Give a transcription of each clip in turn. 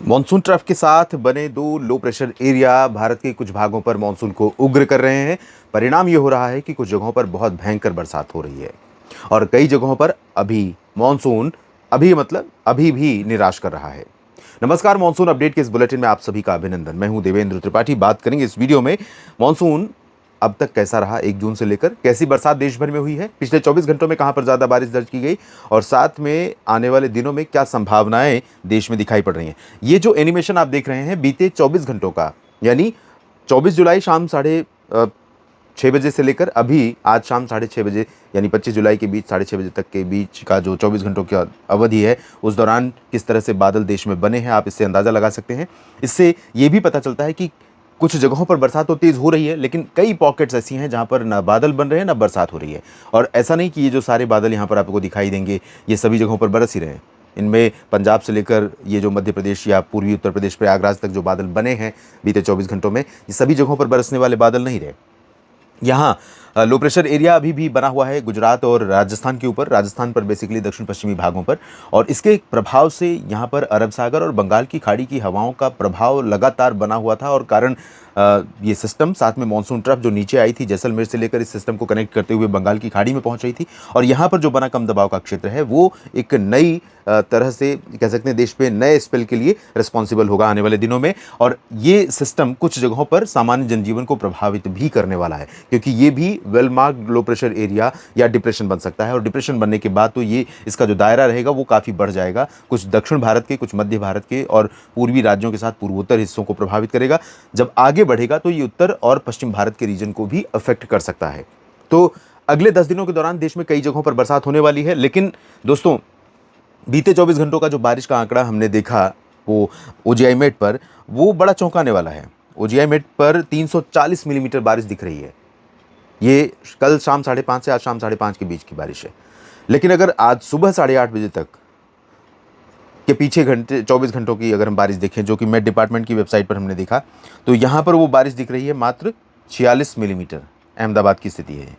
Monsoon trough के साथ बने दो लो प्रेशर एरिया भारत के कुछ भागों पर मॉनसून को उग्र कर रहे हैं। परिणाम ये हो रहा है कि कुछ जगहों पर बहुत भयंकर बरसात हो रही है और कई जगहों पर अभी मॉनसून अभी भी निराश कर रहा है। नमस्कार, मॉनसून अपडेट के इस बुलेटिन में आप सभी का अभिनंदन। मैं हूं देवेंद्र त्रिपाठी। बात करेंगे इस वीडियो में मॉनसून अब तक कैसा रहा, 1 जून से लेकर कैसी बरसात देश भर में हुई है, पिछले 24 घंटों में कहां पर ज्यादा बारिश दर्ज की गई और साथ में आने वाले दिनों में क्या संभावनाएं देश में दिखाई पड़ रही हैं। ये जो एनिमेशन आप देख रहे हैं बीते 24 घंटों का, यानी 24 जुलाई शाम 6:30 बजे से लेकर अभी आज शाम 6:30 बजे यानी 25 जुलाई के बीच 6:30 बजे तक के बीच का जो 24 घंटों की अवधि है, उस दौरान किस तरह से बादल देश में बने हैं आप इससे अंदाज़ा लगा सकते हैं। इससे ये भी पता चलता है कि कुछ जगहों पर बरसात तो तेज़ हो रही है, लेकिन कई पॉकेट्स ऐसी हैं जहाँ पर ना बादल बन रहे हैं ना बरसात हो रही है। और ऐसा नहीं कि ये जो सारे बादल यहाँ पर आपको दिखाई देंगे ये सभी जगहों पर बरस ही रहे हैं। इनमें पंजाब से लेकर ये जो मध्य प्रदेश या पूर्वी उत्तर प्रदेश प्रयागराज तक जो बादल बने हैं बीते 24 घंटों में, ये सभी जगहों पर बरसने वाले बादल नहीं रहे। यहाँ लो प्रेशर एरिया अभी भी बना हुआ है गुजरात और राजस्थान के ऊपर, राजस्थान पर बेसिकली दक्षिण पश्चिमी भागों पर, और इसके प्रभाव से यहाँ पर अरब सागर और बंगाल की खाड़ी की हवाओं का प्रभाव लगातार बना हुआ था और कारण ये सिस्टम साथ में मानसून ट्रफ जो नीचे आई थी जैसलमेर से लेकर इस सिस्टम को कनेक्ट करते हुए बंगाल की खाड़ी में पहुंच रही थी। और यहाँ पर जो बना कम दबाव का क्षेत्र है वो एक नई तरह से कह सकते हैं देश पे नए स्पेल के लिए रिस्पॉन्सिबल होगा आने वाले दिनों में। और ये सिस्टम कुछ जगहों पर सामान्य जनजीवन को प्रभावित भी करने वाला है, क्योंकि ये भी well marked low pressure area या डिप्रेशन बन सकता है। और डिप्रेशन बनने के बाद तो ये इसका जो दायरा रहेगा वो काफ़ी बढ़ जाएगा, कुछ दक्षिण भारत के, कुछ मध्य भारत के और पूर्वी राज्यों के साथ पूर्वोत्तर हिस्सों को प्रभावित करेगा। जब आगे बढ़ेगा तो ये उत्तर और पश्चिम भारत के रीजन को भी अफेक्ट कर सकता है। तो अगले 10 दिनों के दौरान देश में कई जगहों पर बरसात होने वाली है। लेकिन दोस्तों, बीते 24 घंटों का जो बारिश का आंकड़ा हमने देखा वो ओजीआई मेट पर, वो बड़ा चौंकाने वाला है। ओजीआई मेट पर 340 मिलीमीटर बारिश दिख रही है। ये कल शाम 5:30 से आज शाम 5:30 के बीच की बारिश है। लेकिन अगर आज सुबह 8:30 बजे तक के पीछे 24 घंटों की अगर हम बारिश देखें, जो कि मेट डिपार्टमेंट की वेबसाइट पर हमने देखा, तो यहाँ पर वो बारिश दिख रही है मात्र 46 मिलीमीटर। अहमदाबाद की स्थिति है।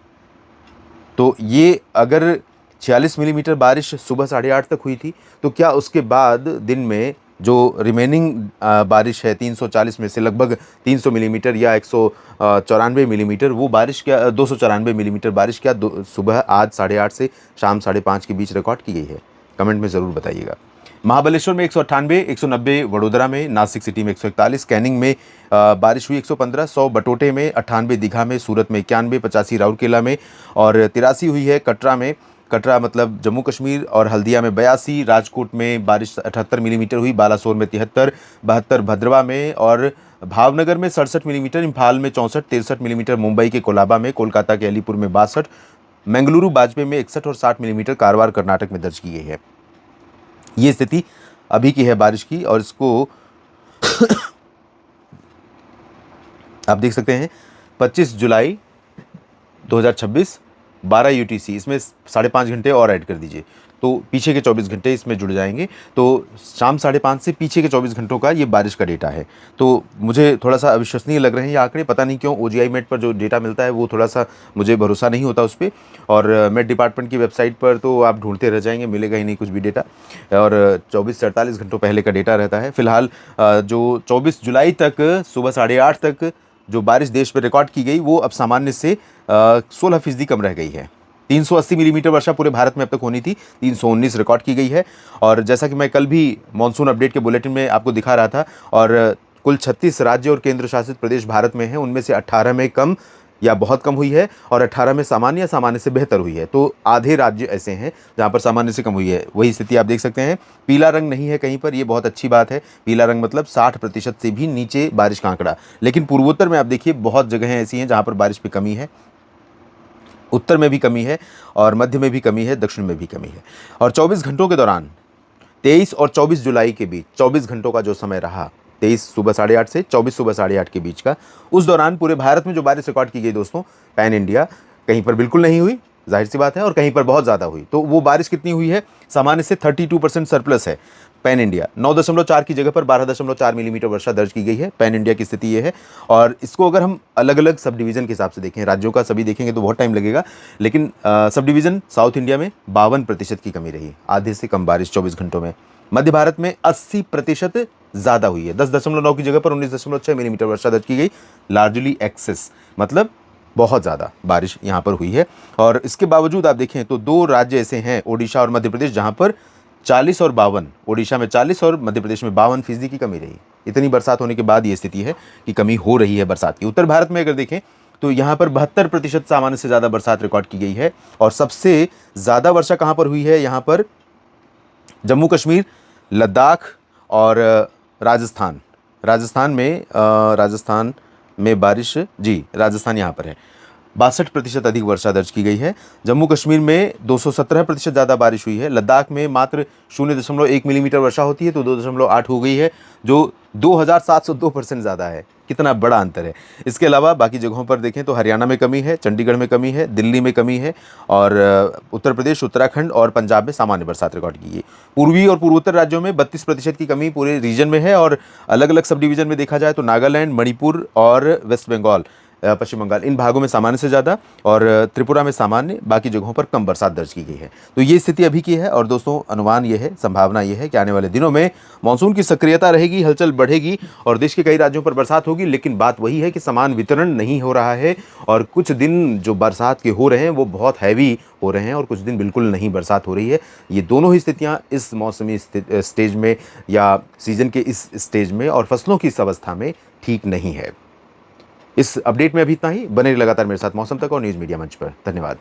तो ये अगर 46 मिलीमीटर बारिश सुबह 8:30 तक हुई थी, तो क्या उसके बाद दिन में जो रिमेनिंग बारिश है 340 में से लगभग 300 मिलीमीटर या 194 मिलीमीटर, वो बारिश क्या 294 मिलीमीटर बारिश क्या सुबह आज 8:30 से शाम 5:30 के बीच रिकॉर्ड की गई है? कमेंट में ज़रूर बताइएगा। महाबलेश्वर में 198, 190 वडोदरा में, नासिक सिटी में 141, कैनिंग में बारिश हुई 115, 100 बटोटे में, 98 दीघा में, सूरत में 91, 85 राउरकेला में और 83 हुई है कटरा में। कटरा मतलब जम्मू कश्मीर, और हल्दिया में 82, राजकोट में बारिश 78 मिलीमीटर हुई, बालासोर में 73, 72 भद्रवा में और भावनगर में 67 मिलीमीटर, इम्फाल में 64, 63 मिलीमीटर, मुंबई के कोलाबा में, कोलकाता के अलीपुर में 62, मंगलुरु बाजपे में 61 और 60 मिलीमीटर कारवार कर्नाटक में दर्ज की गई है। ये स्थिति अभी की है बारिश की, और इसको आप देख सकते हैं 25 जुलाई 2026 12 यूटीसी, इसमें 5.5 घंटे और ऐड कर दीजिए तो पीछे के 24 घंटे इसमें जुड़ जाएंगे। तो शाम 5:30 से पीछे के 24 घंटों का ये बारिश का डेटा है। तो मुझे थोड़ा सा अविश्वसनीय लग रहे हैं ये आंकड़े। पता नहीं क्यों ओजीआई मेट पर जो डेटा मिलता है वो थोड़ा सा मुझे भरोसा नहीं होता उस पर, और मेट डिपार्टमेंट की वेबसाइट पर तो आप ढूंढते रह जाएंगे, मिलेगा ही नहीं कुछ भी डेटा, और 24 से 48 घंटों पहले का डेटा रहता है। फिलहाल जो 24 जुलाई तक सुबह 8:30 तक जो बारिश देश में रिकॉर्ड की गई वो अब सामान्य से 16% कम रह गई है। 380 मिलीमीटर वर्षा पूरे भारत में अब तक होनी थी, 319 रिकॉर्ड की गई है। और जैसा कि मैं कल भी मॉनसून अपडेट के बुलेटिन में आपको दिखा रहा था, और कुल 36 राज्य और केंद्र शासित प्रदेश भारत में हैं, उनमें से 18 में कम या बहुत कम हुई है और 18 में सामान्य या सामान्य से बेहतर हुई है। तो आधे राज्य ऐसे हैं जहाँ पर सामान्य से कम हुई है। वही स्थिति आप देख सकते हैं। पीला रंग नहीं है कहीं पर, ये बहुत अच्छी बात है। पीला रंग मतलब 60% से भी नीचे बारिश का आंकड़ा। लेकिन पूर्वोत्तर में आप देखिए बहुत जगहें ऐसी हैं जहाँ पर बारिश में कमी है, उत्तर में भी कमी है और मध्य में भी कमी है, दक्षिण में भी कमी है। और 24 घंटों के दौरान 23 और 24 जुलाई के बीच 24 घंटों का जो समय रहा, 23 सुबह 8:30 से 24 सुबह 8:30 के बीच का, उस दौरान पूरे भारत में जो बारिश रिकॉर्ड की गई दोस्तों, पैन इंडिया, कहीं पर बिल्कुल नहीं हुई, जाहिर सी बात है, और कहीं पर बहुत ज़्यादा हुई। तो वो बारिश कितनी हुई है? सामान्य से 32% सरप्लस है। पैन इंडिया 9.4 की जगह पर 12.4 मिलीमीटर वर्षा दर्ज की गई है। पैन इंडिया की स्थिति ये है। और इसको अगर हम अलग अलग सब डिवीज़न के हिसाब से देखें, राज्यों का सभी देखेंगे तो बहुत टाइम लगेगा, लेकिन सब डिवीज़न साउथ इंडिया में 52% की कमी रही, आधे से कम बारिश 24 घंटों में। मध्य भारत में 80% ज़्यादा हुई है। 10.9 की जगह पर 19.6 मिलीमीटर वर्षा दर्ज की गई। लार्जली एक्सेस मतलब बहुत ज़्यादा बारिश यहाँ पर हुई है। और इसके बावजूद आप देखें तो दो राज्य ऐसे हैं, ओडिशा और मध्य प्रदेश, जहाँ पर 40 और 52, ओडिशा में 40 और मध्य प्रदेश में 52% की कमी रही। इतनी बरसात होने के बाद ये स्थिति है कि कमी हो रही है बरसात की। उत्तर भारत में अगर देखें तो यहाँ पर 72% सामान्य से ज़्यादा बरसात रिकॉर्ड की गई है। और सबसे ज़्यादा वर्षा कहाँ पर हुई है? यहाँ पर जम्मू कश्मीर, लद्दाख और राजस्थान। राजस्थान में बारिश, जी राजस्थान यहाँ पर है, 62% अधिक वर्षा दर्ज की गई है। जम्मू कश्मीर में 217% ज़्यादा बारिश हुई है। लद्दाख में मात्र 0.1 मिलीमीटर वर्षा होती है तो 2.8 हो गई है, जो 2702% ज़्यादा है। कितना बड़ा अंतर है। इसके अलावा बाकी जगहों पर देखें तो हरियाणा में कमी है, चंडीगढ़ में कमी है, दिल्ली में कमी है और उत्तर प्रदेश, उत्तराखंड और पंजाब में सामान्य बरसात रिकॉर्ड की गई। पूर्वी और पूर्वोत्तर राज्यों में 32% की कमी पूरे रीजन में है। और अलग अलग सब डिवीजन में देखा जाए तो नागालैंड, मणिपुर और वेस्ट बंगाल, पश्चिम बंगाल, इन भागों में सामान्य से ज़्यादा और त्रिपुरा में सामान्य, बाकी जगहों पर कम बरसात दर्ज की गई है। तो ये स्थिति अभी की है। और दोस्तों अनुमान ये है, संभावना ये है कि आने वाले दिनों में मानसून की सक्रियता रहेगी, हलचल बढ़ेगी और देश के कई राज्यों पर बरसात होगी। लेकिन बात वही है कि समान वितरण नहीं हो रहा है और कुछ दिन जो बरसात के हो रहे हैं वो बहुत हैवी हो रहे हैं और कुछ दिन बिल्कुल नहीं बरसात हो रही है। ये दोनों ही स्थितियाँ इस मौसमी स्टेज में या सीजन के इस स्टेज में और फसलों की इस अवस्था में ठीक नहीं है। इस अपडेट में अभी इतना ही। बने रहिए लगातार मेरे साथ मौसम तक और न्यूज़ मीडिया मंच पर। धन्यवाद।